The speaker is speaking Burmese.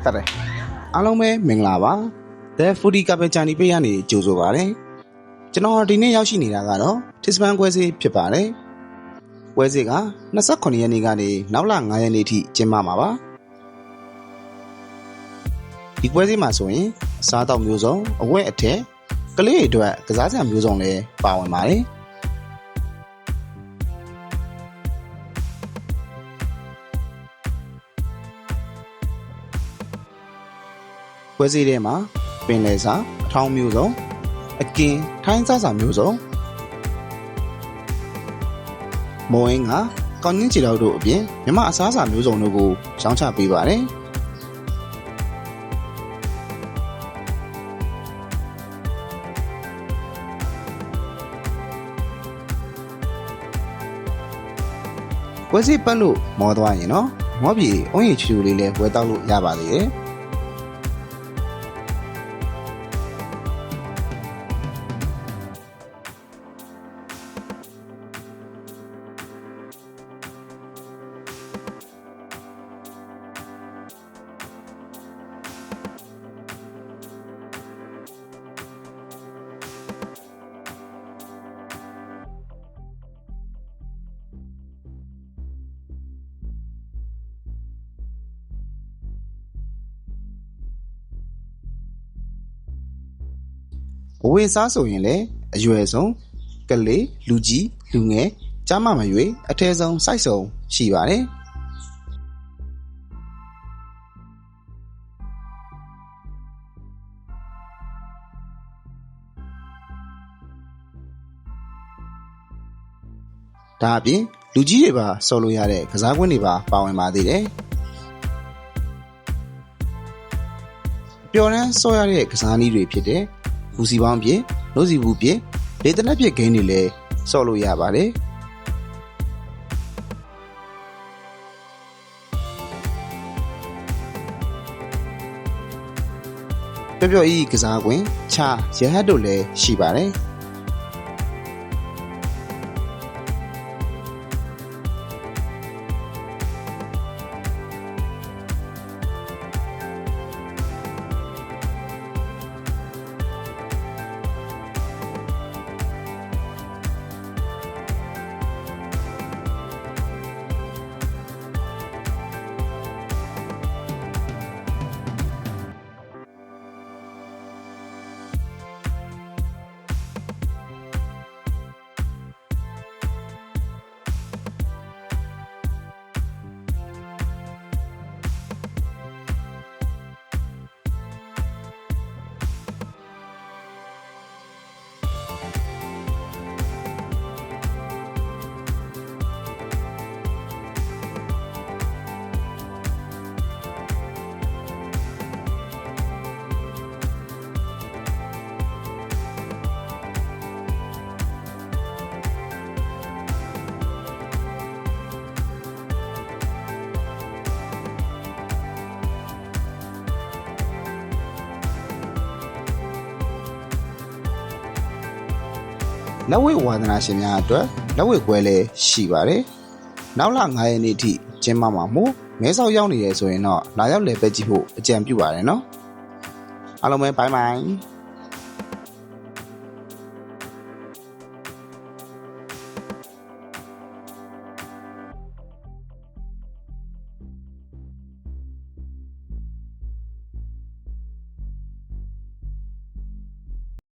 တက်တယ် အားလုံးပဲမင်္ဂလာပါ The Foodie Cafe Channel ပေးရနေကြိုဆိုပါရစေကျွန်တော်ဒီနေ့ရောက်ရှိနေတာကတော့ Tisban ပွဲစဉ်ဖြစ်ပါတယ်ပွဲစဉ်က28ရက်နေ့ကနေနောက်လ9ရက်နေ့ထိကျင်းပမှာပါဒီပွဲစဉ်မှာဆိုရင်အစားအသောက်မျိုးစုံအဝတ်အထည်ကလေးတွေအတွက်ကစားစရာမျိုးစုံလည်းပါဝင်ပါတယ်ပွဲစဉ်ထဲမှာပင်လယ်စာအထောင်းမျိုးစုံအကင်ထိုင်းစားစာမျိုးစုံမော်အင်းကကောင်းချင်းချီတော်တို့အပြင်မြမအစားအစာမျိုးစုံတို့ကိုရောင်းချပေးပါတယ်ပွဲစီပတ်လို့မောသွားရင်နော်မောပြေအုံးရချူလေးလည်းဝယ်တောက်လို့ရပါသေးတယ်အဝေးစားဆိုရင်လည်းအရွယ်ဆုံးကလေးလူကြီးလူငယ်ကြားမမရွေအထည်ဆုံးစိုက်ဆုံးရှိပါတယ်ဒါအပြင်လူကြီးတွေပါဆော်လို့ရတဲ့ကစားကွင်းတွေပါဝင်ပါသေးတယ်ပျော်နှမ်းဆော်ရတဲ့ကစားနည်းတွေဖြစ်တဲ့ဘူစီပေါင်းပြည့်နှုတ်စီဘူးပြည့်လေတနက်ပြည့်ဂိမ်းတွေလည်းဆော့လို့ရပါတယ်ပျော်ဤကစားကွင်းချာရဟတ်တို့လည်းရှိပါတယ်လက်ဝဲဝါသနာရှင်များအတွက်လက်ဝဲပွဲလည်းရှိပါတယ်။နောက်လ9ရက်နေ့ထိကျင်းပမှာမို့မဲဆောက်ရောက်နေရဆိုရင်တော့လာရောက်လည်ပတ်ကြည့်ဖို့အကြံပြုပါတယ်နော်။အားလုံးပဲဘိုင်ဘိုင်